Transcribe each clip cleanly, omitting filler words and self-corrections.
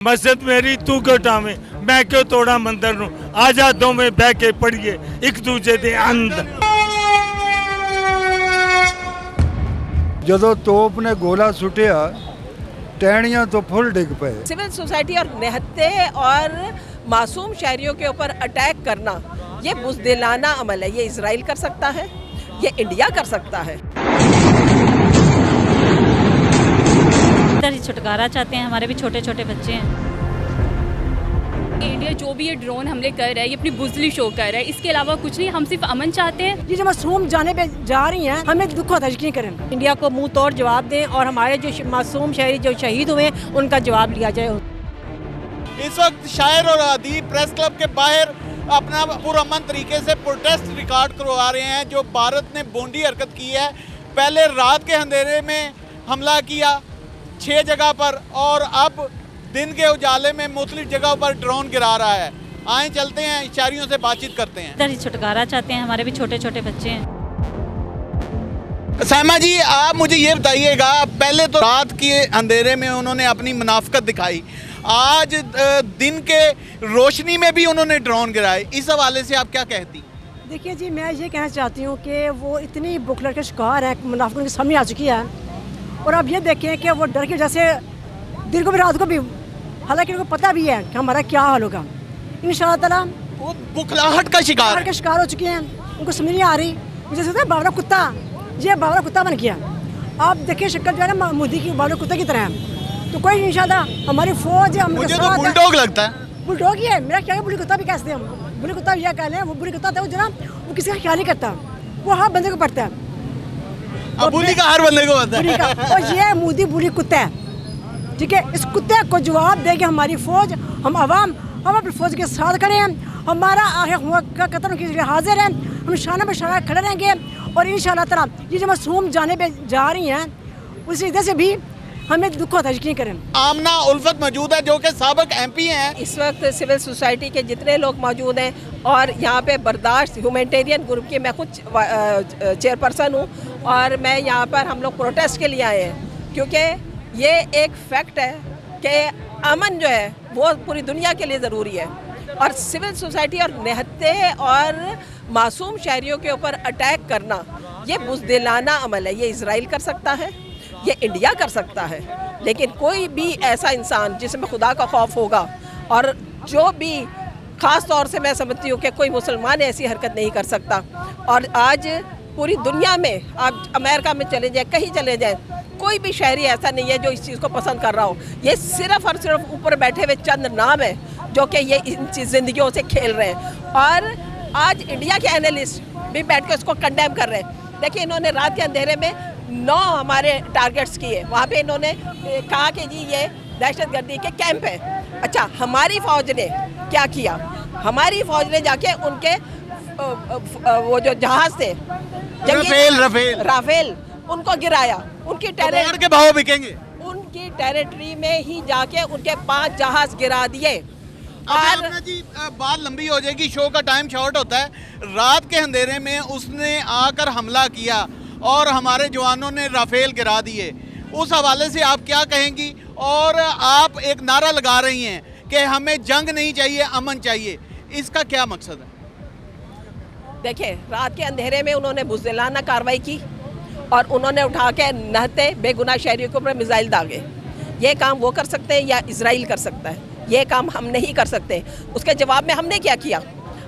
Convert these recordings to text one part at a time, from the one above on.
मस्जिद मेरी तू घटावे मैं क्यों तोड़ा मंदिर नूं आजा दोवें बह के पढ़िए एक दूजे दे अंदर। ਜਦੋਂ ਤੋਪ ਨੇ ਗੋਲਾ ਸੁੱਟਿਆ टहनियां तो फुल डिग पे। सिविल सोसाइटी और निहत्ते और मासूम शहरियों के ऊपर अटैक करना ये बुज़दिलाना अमल है। ये इजराइल कर सकता है, ये इंडिया कर सकता है। छुटकारा चाहते हैं, हमारे भी छोटे छोटे बच्चे हैं। इंडिया जो भी ये ड्रोन हमले कर रहा है ये अपनी बुज़दिली शो कर रहा है, इसके अलावा कुछ नहीं। हम सिर्फ अमन चाहते हैं। ये जो मासूम जाने पे जा रही हैं हमें दुख होता है, यकीन करें। इंडिया को मुंह तोड़ जवाब दें और हमारे जो मासूम शहरी जो शहीद हुए उनका जवाब लिया जाए। इस वक्त शायर और अदीब प्रेस क्लब के बाहर अपना पुरअमन तरीके से प्रोटेस्ट रिकॉर्ड करवा रहे हैं। जो भारत ने बोंडी हरकत की है, पहले रात के अंधेरे में हमला किया 6 जगह पर और अब दिन के उजाले में मुख्तलिफ जगह पर ड्रोन गिरा रहा है। आए चलते हैं, शहरियों से बातचीत करते हैं। छुटकारा चाहते हैं, हमारे भी छोटे छोटे बच्चे हैं। सामा जी, आप मुझे ये बताइएगा, पहले तो रात के अंधेरे में उन्होंने अपनी मुनाफिकत दिखाई, आज दिन के रोशनी में भी उन्होंने ड्रोन गिराए, इस हवाले से आप क्या कहती? देखिए जी, मैं ये कहना चाहती हूँ कि वो इतनी बुखलट के शिकार है, मुनाफिकों की समझ आ चुकी है। और अब ये देखें कि वो डर की वजह से दिन को भी रात को भी, हालांकि उनको पता भी है कि हमारा क्या हाल होगा। इंशाअल्लाह ताला वो बुखलाहट का शिकार हो चुके हैं, उनको समझ नहीं आ रही। जैसे बावरा कुत्ता, ये बावरा कुत्ता बन गया। आप देखिए शक्ल जो है ना मोदी की बावरा कुत्ते की तरह है। तो कोई इंशाअल्लाह हमारी फौज मुझे तो बुलडॉग लगता है। बुलडॉग ही है मेरा, क्या बुली कुत्ता भी कहते हैं हम। बुली कुत्ता यह कह लें, वो बुली कुत्ता था वो जना वो किसी का ख्याल नहीं करता, वो हर बंदे को पड़ता है। बुली का हर बंदे को पता है। और ये मोदी बुली कुत्ता है, ठीक है। इस कुत्ते को जवाब देगी हमारी फौज, हम अवाम, हम अपनी फौज के साथ खड़े हैं। हमारा आखिर का कतल के लिए हाजिर हैं, हम शाना बशाना खड़े रहेंगे। और इंशाअल्लाह ताला ये जो मासूम जाने पे जा रही हैं उसी वजह से भी हमें दुख होता है, यकीन करें। आमना उल्फत मौजूद है जो कि साबिक MP हैं। इस वक्त सिविल सोसाइटी के जितने लोग मौजूद हैं और यहाँ पे बर्दाश्त ह्यूमैनिटेरियन ग्रुप की मैं खुद चेयरपर्सन हूँ और मैं यहाँ पर हम लोग प्रोटेस्ट के लिए आए हैं, क्योंकि ये एक फैक्ट है कि अमन जो है वो पूरी दुनिया के लिए ज़रूरी है। और सिविल सोसाइटी और निहत्ते और मासूम शहरियों के ऊपर अटैक करना ये बुज़दिलाना अमल है। ये इजराइल कर सकता है, ये इंडिया कर सकता है, लेकिन कोई भी ऐसा इंसान जिसमें खुदा का खौफ होगा, और जो भी ख़ास तौर से मैं समझती हूँ कि कोई मुसलमान ऐसी हरकत नहीं कर सकता। और आज पूरी दुनिया में आप अमेरिका में चले जाए, कहीं चले जाए, कोई भी शहरी ऐसा नहीं है जो इस चीज़ को पसंद कर रहा हो। ये सिर्फ और सिर्फ ऊपर बैठे हुए चंद नाम है जो कि ये इन ज़िंदगियों से खेल रहे हैं। और आज इंडिया के एनालिस्ट भी बैठ के उसको कंडेम कर रहे हैं। देखिए, इन्होंने रात के अंधेरे में 9 हमारे टारगेट्स किए, वहाँ पे इन्होंने कहा कि जी ये दहशतगर्दी के कैंप है। अच्छा, हमारी फ़ौज ने क्या किया? हमारी फ़ौज ने जाके उनके वो जो जहाज़ थे राफेल उनको गिराया। उनकी टेरिटरी के भाव बिकेंगे। उनकी टेरिटरी में ही जाके उनके 5 जहाज गिरा दिए। और जी बात लंबी हो जाएगी, शो का टाइम शॉर्ट होता है। रात के अंधेरे में उसने आकर हमला किया और हमारे जवानों ने राफेल गिरा दिए, उस हवाले से आप क्या कहेंगी? और आप एक नारा लगा रही हैं कि हमें जंग नहीं चाहिए, अमन चाहिए, इसका क्या मकसद है? देखिए, रात के अंधेरे में उन्होंने बुज़दिलाना कार्रवाई की और उन्होंने उठा के नहते बेगुनाह शहरियों के ऊपर मिसाइल दागे। ये काम वो कर सकते हैं या इजराइल कर सकता है, ये काम हम नहीं कर सकते। उसके जवाब में हमने क्या किया?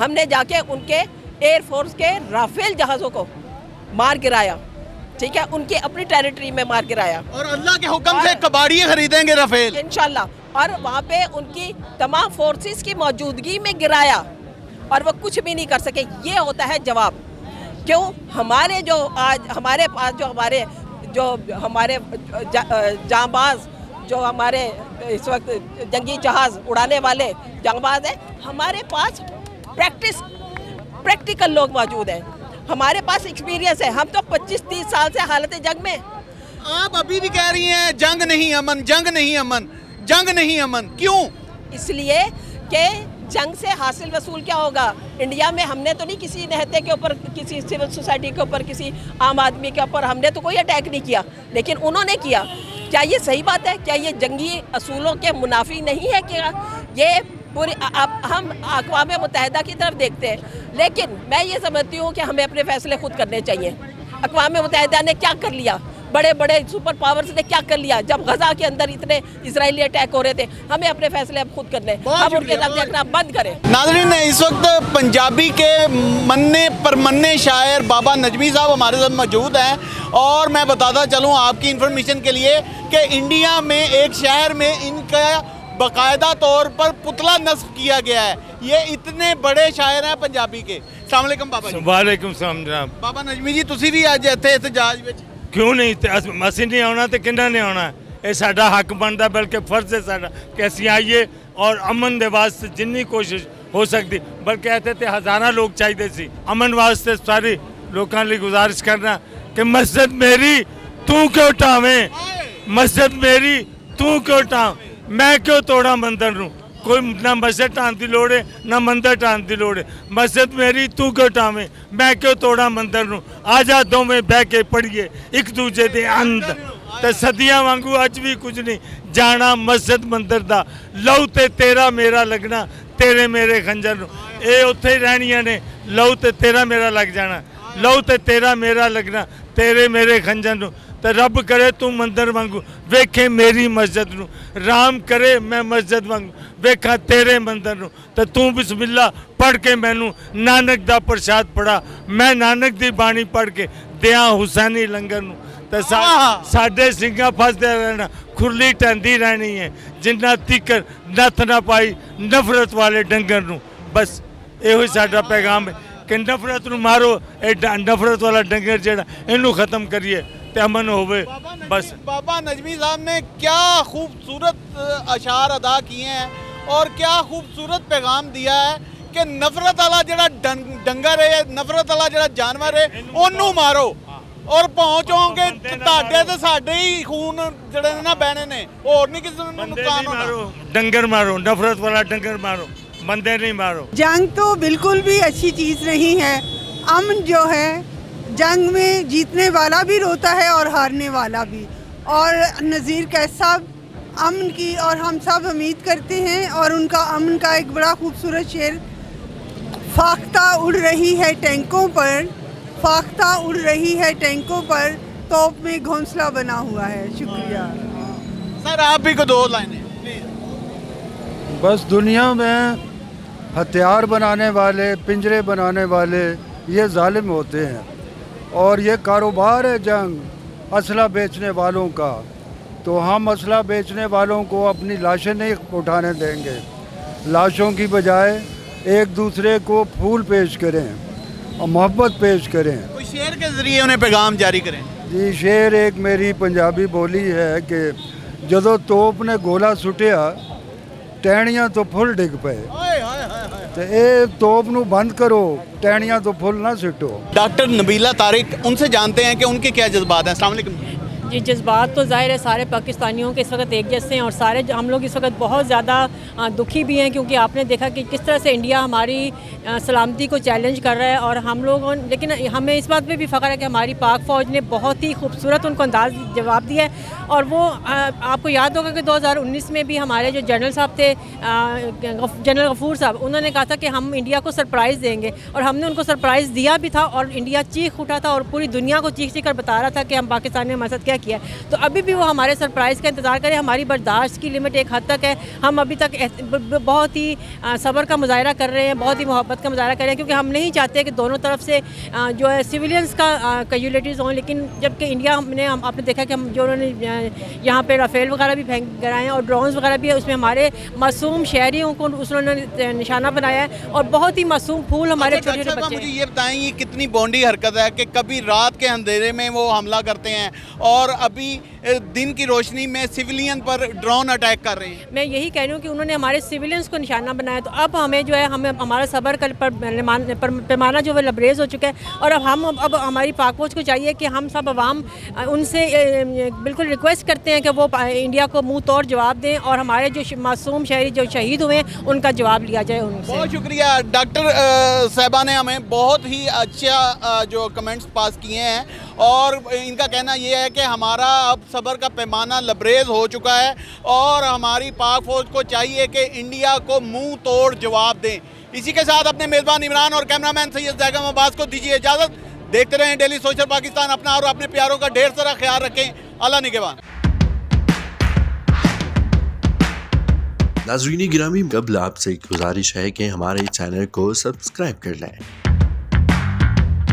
हमने जाके उनके एयरफोर्स के राफेल जहाज़ों को मार गिराया, ठीक है, उनकी अपनी टेरिटरी में मार गिराया। और अल्लाह के हुक्म से कबाड़िए खरीदेंगे राफेल इंशाल्लाह। और वहाँ पे उनकी तमाम फोर्सेस की मौजूदगी में गिराया और वो कुछ भी नहीं कर सके। ये होता है जवाब। क्यों? हमारे जो आज हमारे पास जो हमारे जांबाज, जो हमारे इस वक्त जंगी जहाज़ उड़ाने वाले जांबाज हैं, हमारे पास प्रैक्टिकल लोग मौजूद हैं, हमारे पास एक्सपीरियंस है। हम तो 25-30 साल से हालत जंग में। आप अभी भी कह रही हैं जंग नहीं अमन, जंग नहीं अमन, जंग नहीं अमन, क्यों? इसलिए कि जंग से हासिल वसूल क्या होगा? इंडिया में हमने तो नहीं किसी निहत्ते के ऊपर, किसी सिविल सोसाइटी के ऊपर, किसी आम आदमी के ऊपर हमने तो कोई अटैक नहीं किया, लेकिन उन्होंने किया। क्या ये सही बात है? क्या ये जंगी असूलों के मुनाफी नहीं है? क्या ये पूरी अब हम अक़वाम मुत्तहिदा की तरफ देखते हैं, लेकिन मैं ये समझती हूँ कि हमें अपने फैसले खुद करने चाहिए। अक़वाम मुत्तहिदा ने क्या कर लिया? बड़े बड़े सुपर पावर्स ने क्या कर लिया? जब गजा के अंदर इतने इजरायली अटैक हो रहे थे, हमें अपने फैसले अब खुद करने, अब उनके साथ देखना बंद करें। नाज़रीन, इस वक्त पंजाबी के मन्ने परमन्ने शायर बाबा नजमी साहब हमारे साथ मौजूद हैं और मैं बताता चलूँ आपकी इंफॉर्मेशन के लिए कि इंडिया में एक शहर में इनका बाकायदा तौर पर पुतला नस्ब किया गया है। ये इतने बड़े शायर हैं पंजाबी के। अस्सलाम वालेकुम बाबा जी। वालेकुम सलाम जनाब। बाबा नजमी जी, ਤੁਸੀਂ ਵੀ ਅੱਜ ਇੱਥੇ ਇਤਜਾਜ ਵਿੱਚ क्यों नहीं ਅਸੀਂ नहीं आना तो किन्ना नहीं आना? ये साडा हक बनता, बल्कि फर्ज है साडा कि ਅਸੀਂ आइए और अमन दे वास्ते जिन्नी कोशिश हो सकती, बल्कि ਇੱਥੇ ਤੇ ਹਜ਼ਾਰਾਂ ਲੋਕ ਚਾਹੀਦੇ ਸੀ। अमन वास्ते सारी लोगों ਲਈ गुजारिश करना कि मस्जिद मेरी तू क्यों ढावें, मस्जिद मेरी तू क्यों ढाव, मैं क्यों तोड़ा मंदिर नूं। कोई ना मस्जिद ढाण की लोड़ है ना मंदिर ढाण की लोड़ है। मस्जिद मेरी तू क्यों ढावें, मैं क्यों तोड़ा मंदिर नूं। आ जा दोवें बह के पढ़िए एक दूजे दे अंदर, ते सदियां वांगू अज भी कुछ नहीं जाना मस्जिद मंदिर दा। लहू ते तेरा मेरा लगना तेरे मेरे खंजर नूं। ये उत्थे ही रहनियां ने, लहू ते तेरा मेरा लग जाना, लहू ते तेरा मेरा लगना तेरे मेरे खंजर नूं। तो रब करे तू मंदिर वांगू वेखे मेरी मस्जिद नूं, राम करे मैं मस्जिद वांगू वेखा तेरे मंदिर नूं। तो तू बिस्मिल्ला पढ़ के मैनू नानक दा प्रसाद पढ़ा, मैं नानक दी बाणी पढ़ के दिया हुसैनी लंगर नूं। तो साडे सिंगा फसदे रहना, खुरली टंदी रहनी है जिन्ना तिकर नथ ना पाई नफरत वाले डंगर नूं। बस यो साडा पैगाम है कि नफरत नूं मारो, ये नफरत वाला डंगर जेड़ा इनू खत्म करिए ते अमन होवे। बस बाबा नजमी साहब ने क्या खूबसूरत अशार अदा किए हैं और क्या खूबसूरत पैगाम दिया है कि नफरत वाला जड़ा डंगर है, नफरत वाला जड़ा जानवर है, ओनू मारो और पहुंचोगे ਤੁਹਾਡੇ ਤੇ ਸਾਡੇ ਹੀ खून जड़े ना बहने ने, और नहीं किसी को नुकसान होना। डंगर मारो, नफरत वाला डंगर मारो, बंदे नहीं मारो। जंग तो बिल्कुल भी अच्छी चीज़ नहीं है। अमन जो है, जंग में जीतने वाला भी रोता है और हारने वाला भी। और नज़ीर कैद साहब अमन की और हम सब उम्मीद करते हैं, और उनका अमन का एक बड़ा खूबसूरत शेर, फाख्ता उड़ रही है टैंकों पर, फाख्ता उड़ रही है टैंकों पर, तोप में घोंसला बना हुआ है। शुक्रिया सर, आप भी को दो लाइनें प्लीज। बस दुनिया में हथियार बनाने वाले, पिंजरे बनाने वाले ये जालिम होते हैं, और ये कारोबार है जंग असला बेचने वालों का। तो हम असला बेचने वालों को अपनी लाशें नहीं उठाने देंगे। लाशों की बजाय एक दूसरे को फूल पेश करें और मोहब्बत पेश करें। कोई शेर के ज़रिए उन्हें पैगाम जारी करें। जी, शेर एक मेरी पंजाबी बोली है कि जदों तोप ने गोला सुटिया टहनियां तो फुल डिग पे। तो ये तोप नू बंद करो, टहनियां तो फुल ना सुटो। डॉक्टर नबीला तारिक, उनसे जानते हैं कि उनके क्या जज्बात हैं। अस्सलाम वालेकुम। जी, जज्बात तो ज़ाहिर है सारे पाकिस्तानियों के इस वक्त एक जैसे हैं, और सारे हम लोग इस वक्त बहुत ज़्यादा दुखी भी हैं, क्योंकि आपने देखा कि किस तरह से इंडिया हमारी सलामती को चैलेंज कर रहा है। और हम लोगों, लेकिन हमें इस बात पे भी फ़ख्र है कि हमारी पाक फ़ौज ने बहुत ही खूबसूरत उनको अंदाज जवाब दिया है। और वो आपको याद होगा कि 2019 में भी हमारे जो जनरल साहब थे, जनरल गफूर साहब, उन्होंने कहा था कि हम इंडिया को सरप्राइज़ देंगे, और हमने उनको सरप्राइज़ दिया भी था। और इंडिया चीख उठा था और पूरी दुनिया को चीख कर बता रहा था कि हम पाकिस्तान ने हमारे साथ क्या किया। तो अभी भी वो हमारे सरप्राइज़ का इंतज़ार करें। हमारी बर्दाश्त की लिमिट एक हद तक है। हम अभी तक बहुत ही सब्र का मुजाहरा कर रहे हैं, बहुत ही मोहब्बत का मुजाहरा कर रहे हैं, क्योंकि हम नहीं चाहते कि दोनों तरफ से जो है सिविलियंस का कैजुअलिटीज़ हों। लेकिन जबकि इंडिया आपने देखा कि हम जो उन्होंने यहाँ पे राफेल वगैरह भी फेंक कराए हैं और ड्रोन्स वगैरह भी है, उसमें हमारे मासूम शहरियों को उन्होंने निशाना बनाया है, और बहुत ही मासूम फूल हमारे छोटे छोटे बच्चे। मुझे ये बताएं, ये कितनी बॉन्डी हरकत है कि कभी रात के अंधेरे में वो हमला करते हैं और अभी दिन की रोशनी में सिविलियन पर ड्रोन अटैक कर रहे हैं। मैं यही कह रही हूँ कि उन्होंने हमारे सिविलियंस को निशाना बनाया। तो अब हमें जो है, हमें हमारा सब्र का पैमाना जो है लबरेज हो चुका है, और अब हमारी पाक फौज को चाहिए कि हम सब अवाम उनसे बिल्कुल रिक्वेस्ट करते हैं कि वो इंडिया को मुंह तोड़ जवाब दें, और हमारे जो मासूम शहरी जो शहीद हुए हैं उनका जवाब लिया जाए उनसे। बहुत शुक्रिया। डॉक्टर साहबा ने हमें बहुत ही अच्छा जो कमेंट्स पास किए हैं, और इनका कहना ये है कि हमारा अब सब्र का पैमाना लबरेज हो चुका है और हमारी पाक फौज को चाहिए कि इंडिया को मुंह तोड़ जवाब दें। इसी के साथ अपने मेज़बान इमरान और कैमरामैन सैयद ज़ैगम अब्बास को दीजिए इजाज़त। देखते रहें डेली सोशल पाकिस्तान। अपना और अपने प्यारों का ढेर सारा ख्याल रखें। अल्लाह निगहबान। नाज़रीन गिरामी, कबल आपसे गुजारिश है कि हमारे चैनल को सब्सक्राइब कर लें।